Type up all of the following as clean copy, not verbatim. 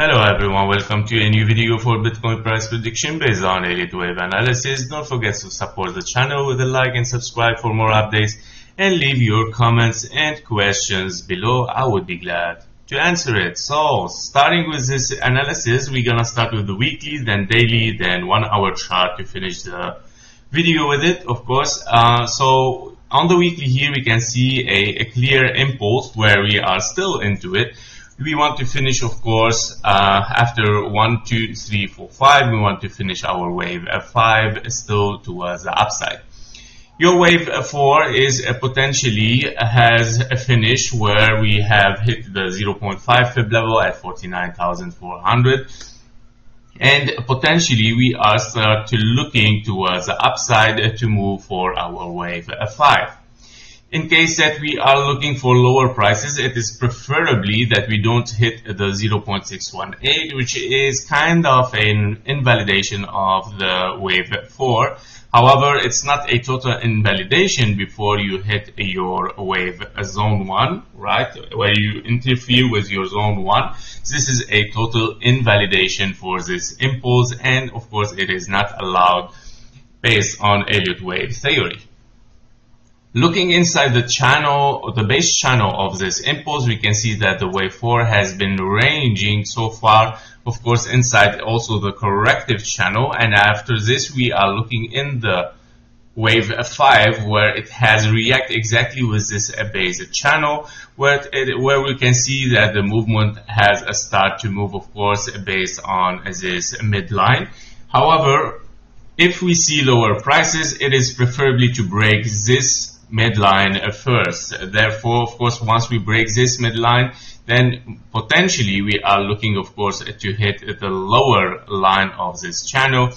Hello everyone, welcome to a new video for Bitcoin price prediction based on Elliott Wave analysis. Don't forget to support the channel with a like and subscribe for more updates, and leave your comments and questions below. I would be glad to answer it. So starting with this analysis, we're gonna start with the weekly, then daily, then 1 hour chart to finish the video with it, of course. So on the weekly here we can see a clear impulse where we are still into it. We want to finish, of course, after 1, 2, 3, 4, 5. We want to finish our wave 5 still towards the upside. Your wave 4 is potentially has a finish where we have hit the 0.5 fib level at 49,400, and potentially we are start to looking towards the upside to move for our wave 5. In case that we are looking for lower prices, it is preferably that we don't hit the 0.618, which is kind of an invalidation of the wave 4. However, it's not a total invalidation before you hit your wave zone 1, right? Where you interfere with your zone 1. This is a total invalidation for this impulse, and of course it is not allowed based on Elliott Wave theory. Looking inside the channel, the base channel of this impulse, we can see that the wave 4 has been ranging so far, of course, inside also the corrective channel, and after this we are looking in the wave 5 where it has reacted exactly with this base channel, where we can see that the movement has a start to move, of course, based on this midline. However, if we see lower prices, it is preferably to break this midline first. Therefore, of course, once we break this midline, then potentially we are looking, of course, to hit the lower line of this channel,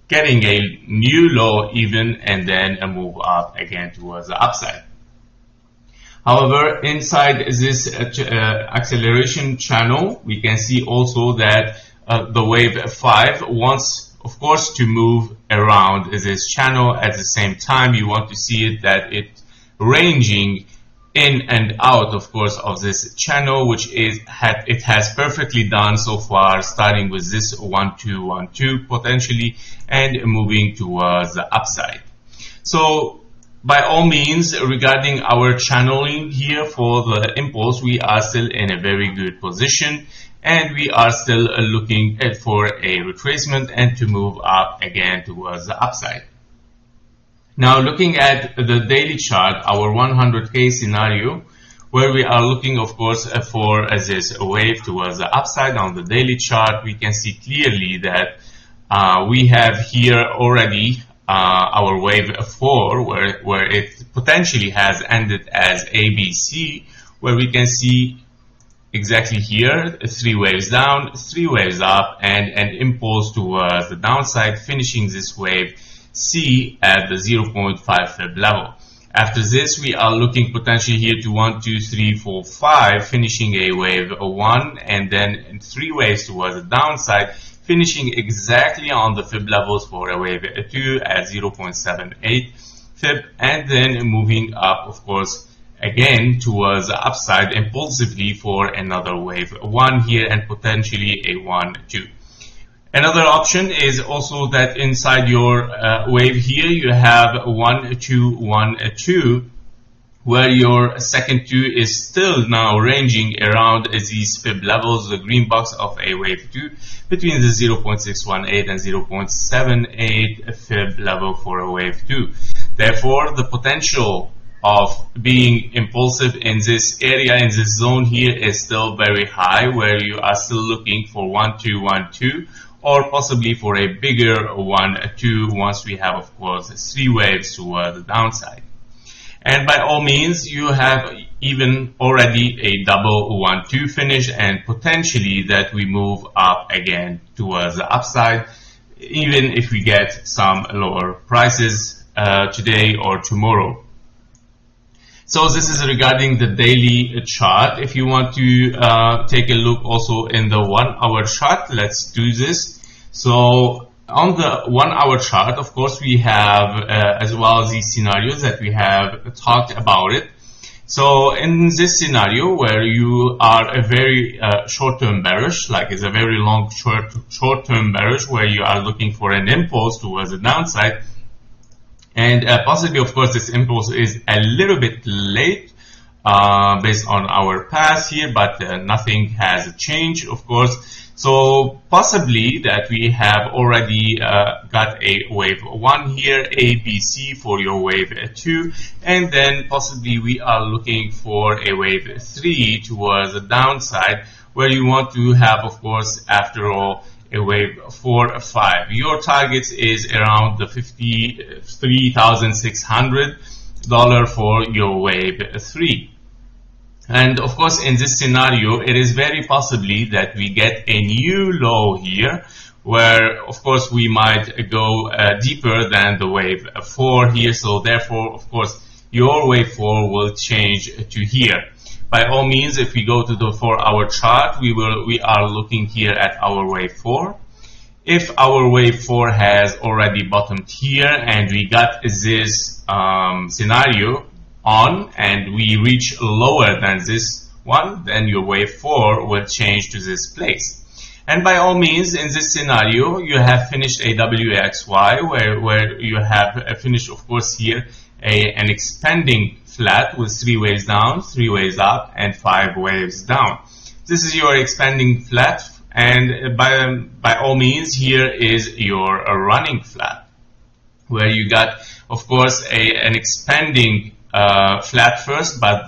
getting a new low even, and then a move up again towards the upside. However, inside this acceleration channel, we can see also that the wave 5 wants, of course, to move around this channel. At the same time, you want to see it that it ranging in and out, of course, of this channel, which is it has perfectly done so far, starting with this 1-2-1-2 potentially and moving towards the upside. So by all means, regarding our channeling here for the impulse, we are still in a very good position, and we are still looking for a retracement and to move up again towards the upside. Now looking at the daily chart, our 100K scenario, where we are looking, of course, for this wave towards the upside on the daily chart, we can see clearly that we have here already our wave 4, where it potentially has ended as ABC, where we can see exactly here 3 waves down, 3 waves up, and an impulse towards the downside, finishing this wave C at the 0.5 fib level. After this, we are looking potentially here to 1, 2, 3, 4, 5, finishing a wave 1, and then 3 waves towards the downside, finishing exactly on the fib levels for a wave 2 at 0.78 fib, and then moving up, of course, again towards the upside impulsively for another wave 1 here, and potentially a 1, 2. Another option is also that inside your wave here you have 1, 2, 1, 2, where your second 2 is still now ranging around these fib levels, the green box of a wave 2, between the 0.618 and 0.78 fib level for a wave 2. Therefore, the potential of being impulsive in this area, in this zone here, is still very high, where you are still looking for 1, 2, 1, 2, or possibly for a bigger 1, 2 once we have, of course, 3 waves toward the downside. And by all means, you have even already a double 1, 2 finish, and potentially that we move up again towards the upside, even if we get some lower prices today or tomorrow. So this is regarding the daily chart. If you want to take a look also in the 1 hour chart, let's do this. So on the 1 hour chart, of course, we have as well these scenarios that we have talked about it. So in this scenario where you are a very short-term bearish, like it's a very long short-term bearish where you are looking for an impulse towards the downside, and possibly of course this impulse is a little bit late based on our past here, but nothing has changed of course. So possibly that we have already got a wave 1 here, A, B, C for your wave 2, and then possibly we are looking for a wave 3 towards the downside, where you want to have, of course, after all, a wave 4, 5. Your target is around the $53,600 for your wave 3. And of course, in this scenario, it is very possibly that we get a new low here, where of course we might go deeper than the wave 4 here. So therefore, of course, your wave 4 will change to here. By all means, if we go to the 4-hour chart, we are looking here at our wave 4. If our wave 4 has already bottomed here and we got this scenario on and we reach lower than this one, then your wave 4 will change to this place. And by all means, in this scenario, you have finished a WXY where you have finished, of course, here an expanding flat with 3 waves down, 3 waves up, and 5 waves down. This is your expanding flat, and by all means, here is your running flat, where you got, of course, an expanding flat first, but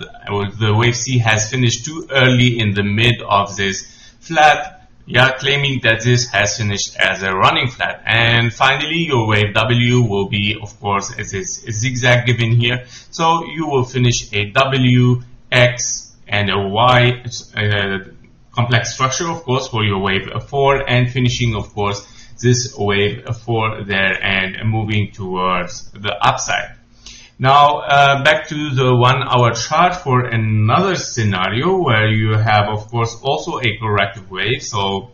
the wave C has finished too early in the mid of this flat, claiming that this has finished as a running flat. And finally, your wave W will be, of course, as this zigzag given here. So you will finish a W, X, and a Y complex structure, of course, for your wave 4, and finishing, of course, this wave 4 there and moving towards the upside. Now, back to the 1-hour chart for another scenario where you have, of course, also a corrective wave. So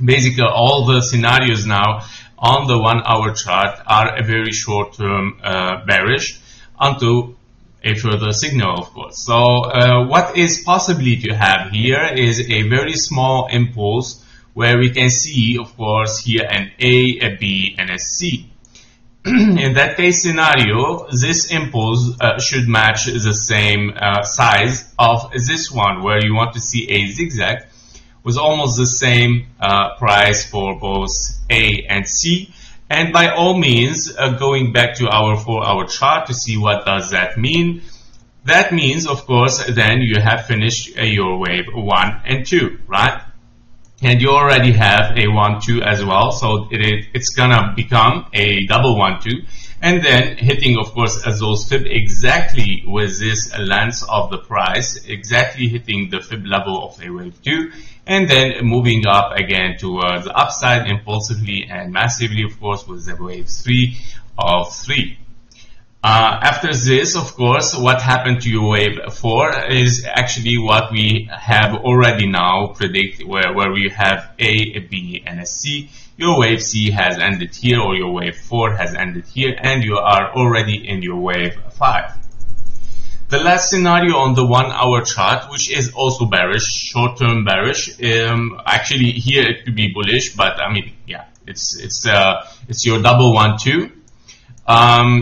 basically, all the scenarios now on the 1-hour chart are a very short-term bearish until a further signal, of course. So what is possibly to have here is a very small impulse where we can see, of course, here an A, a B, and a C. In that case scenario, this impulse should match the same size of this one, where you want to see a zigzag with almost the same price for both A and C. And by all means, going back to our 4-hour chart to see what does that mean. That means, of course, then you have finished your wave 1 and 2, right? And you already have a 1-2 as well, so it's gonna become a double 1-2, and then hitting, of course, as those fib exactly with this length of the price, exactly hitting the fib level of a wave 2, and then moving up again towards the upside impulsively and massively, of course, with the wave 3 of 3. After this, of course, what happened to your wave 4 is actually what we have already now predict, where we have A, B, and a C. Your wave C has ended here, or your wave 4 has ended here, and you are already in your wave 5. The last scenario on the 1-hour chart, which is also bearish, short-term bearish, actually here it could be bullish, but I mean, yeah, it's your double 1-2.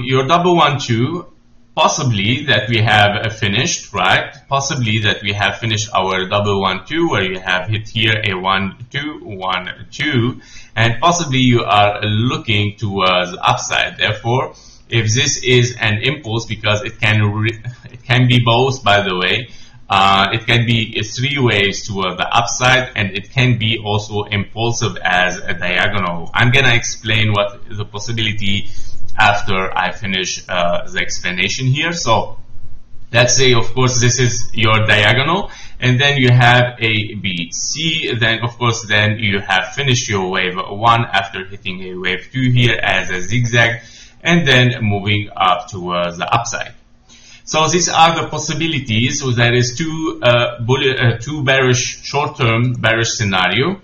Your double 1-2, possibly that we have finished, right? Possibly that we have finished our double 1-2, where you have hit here a 1-2, 1-2, and possibly you are looking towards upside. Therefore, if this is an impulse, because it can be both, by the way, it can be 3 waves toward the upside, and it can be also impulsive as a diagonal. I'm gonna explain what is the possibility after I finish the explanation here. So let's say, of course, this is your diagonal, and then you have A, B, C. Then, of course, then you have finished your wave 1 after hitting a wave 2 here as a zigzag, and then moving up towards the upside. So these are the possibilities. So there is two bearish, short-term bearish scenario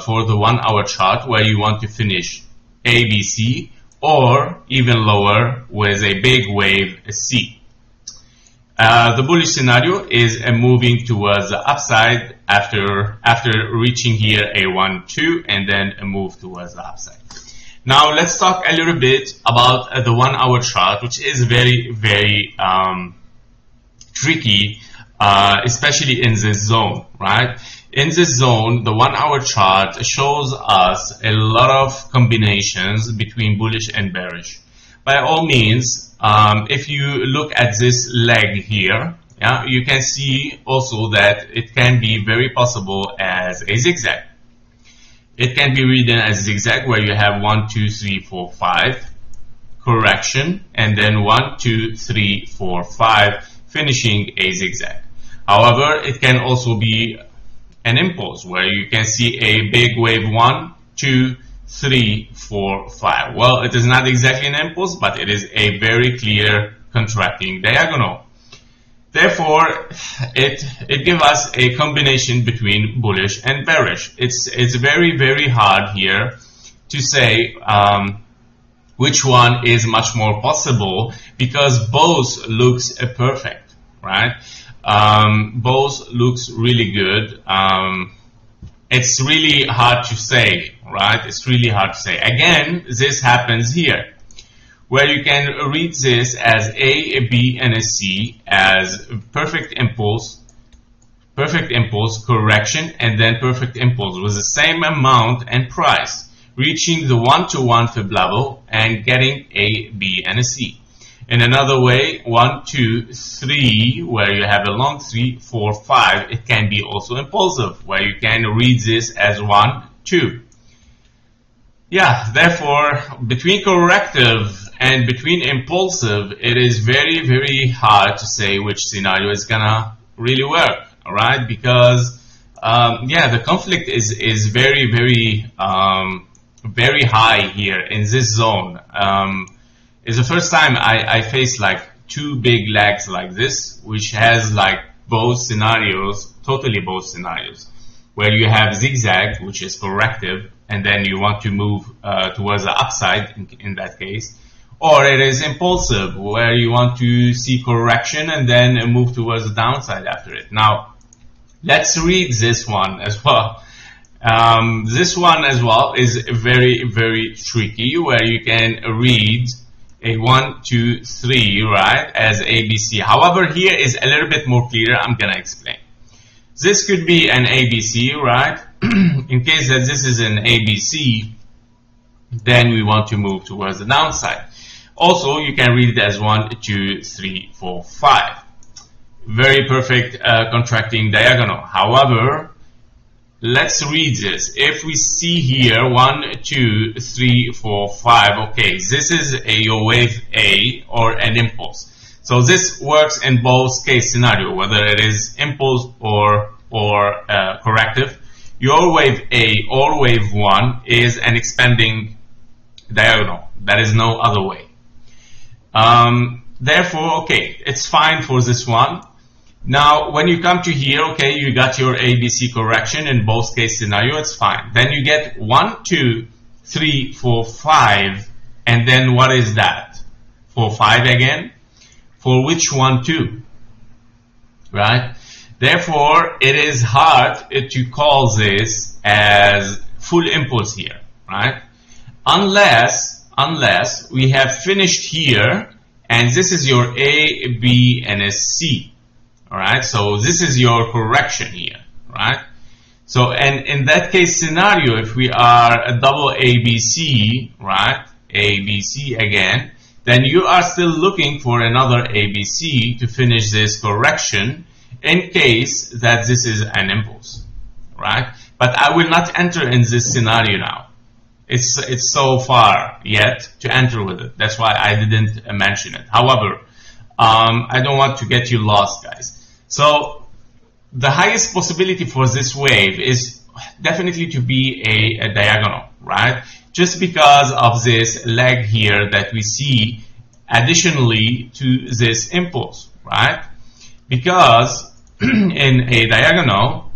for the 1-hour chart, where you want to finish A, B, C, or even lower with a big wave C. The bullish scenario is moving towards the upside after reaching here a 1-2 and then a move towards the upside. Now let's talk a little bit about the 1 hour chart, which is very, very tricky, especially in this zone, right? In this zone, the 1 hour chart shows us a lot of combinations between bullish and bearish. By all means, if you look at this leg here, yeah, you can see also that it can be very possible as a zigzag. It can be written as zigzag, where you have 1, 2, 3, 4, 5 correction, and then 1, 2, 3, 4, 5 finishing a zigzag. However, it can also be an impulse, where you can see a big wave 1, 2, 3, 4, 5. Well, it is not exactly an impulse, but it is a very clear contracting diagonal. Therefore, it gives us a combination between bullish and bearish. It's very, very hard here to say which one is much more possible, because both looks perfect, right? Both looks really good. It's really hard to say, right? It's really hard to say. Again, this happens here, where you can read this as A, B, and a C as perfect impulse, correction, and then perfect impulse with the same amount and price, reaching the 1-to-1 fib level and getting A, B, and a C. In another way, 1, 2, 3, where you have a long 3, 4, 5, it can be also impulsive, where you can read this as 1, 2. Yeah, therefore, between corrective and between impulsive, it is very, very hard to say which scenario is gonna really work, alright? Because, yeah, the conflict is very, very, very high here in this zone. It's the first time I face like two big legs like this, which has like both scenarios, totally both scenarios, where you have zigzag, which is corrective, and then you want to move towards the upside in that case, or it is impulsive, where you want to see correction and then move towards the downside after it. Now, let's read this one as well. This one as well is very, very tricky, where you can read a 1, 2, 3, right, as ABC. However, here is a little bit more clear. I'm gonna explain. This could be an ABC, right? In case that this is an ABC, then we want to move towards the downside. Also, you can read it as 1, 2, 3, 4, 5. Very perfect contracting diagonal. However, let's read this. If we see here 1, 2, 3, 4, 5, okay, this is your wave A or an impulse. So this works in both case scenario, whether it is impulse or corrective. Your wave A or wave 1 is an expanding diagonal. There is no other way. Therefore, okay, it's fine for this one. Now, when you come to here, okay, you got your ABC correction in both case scenario, it's fine. Then you get 1, 2, 3, 4, 5, and then what is that? 4, 5 again? For which one, 2? Right? Therefore, it is hard to call this as full impulse here, right? Unless we have finished here, and this is your A, B, and a C. Alright, so this is your correction here, right? So, and in that case scenario, if we are a double ABC, right, ABC again, then you are still looking for another ABC to finish this correction in case that this is an impulse, right? But I will not enter in this scenario now. It's so far yet to enter with it. That's why I didn't mention it. However, I don't want to get you lost, guys. So the highest possibility for this wave is definitely to be a diagonal, right? Just because of this leg here that we see additionally to this impulse, right? Because in a diagonal,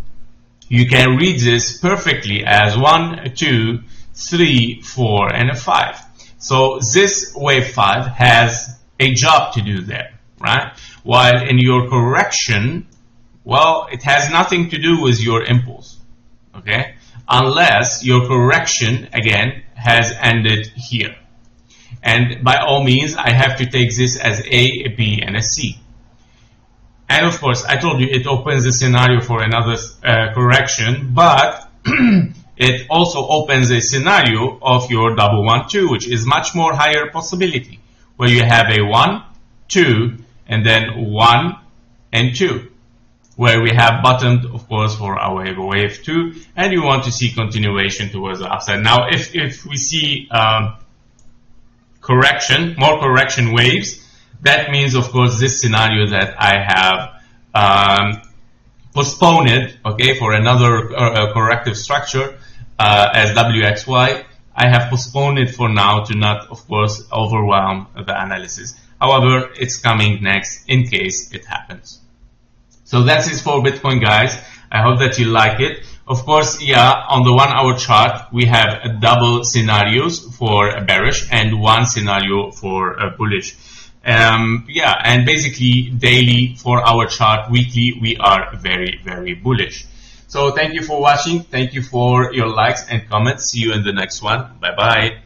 you can read this perfectly as 1, 2, 3, 4, and a 5. So this wave 5 has a job to do there. right? While in your correction, well, it has nothing to do with your impulse, okay? Unless your correction, again, has ended here. And by all means, I have to take this as A, B, and a C. And of course, I told you it opens a scenario for another correction, but it also opens a scenario of your double 1, 2, which is much more higher possibility, where you have a 1, 2, and then 1 and 2, where we have bottomed, of course, for our wave 2, and you want to see continuation towards the upside. Now, if we see more correction waves, that means, of course, this scenario that I have postponed, okay, for another corrective structure as WXY, I have postponed it for now to not, of course, overwhelm the analysis. However, it's coming next in case it happens. So that's it for Bitcoin, guys. I hope that you like it. Of course, yeah, on the 1 hour chart, we have double scenarios for bearish and one scenario for bullish. Yeah, and basically daily for our chart, weekly, we are very, very bullish. So thank you for watching. Thank you for your likes and comments. See you in the next one. Bye-bye.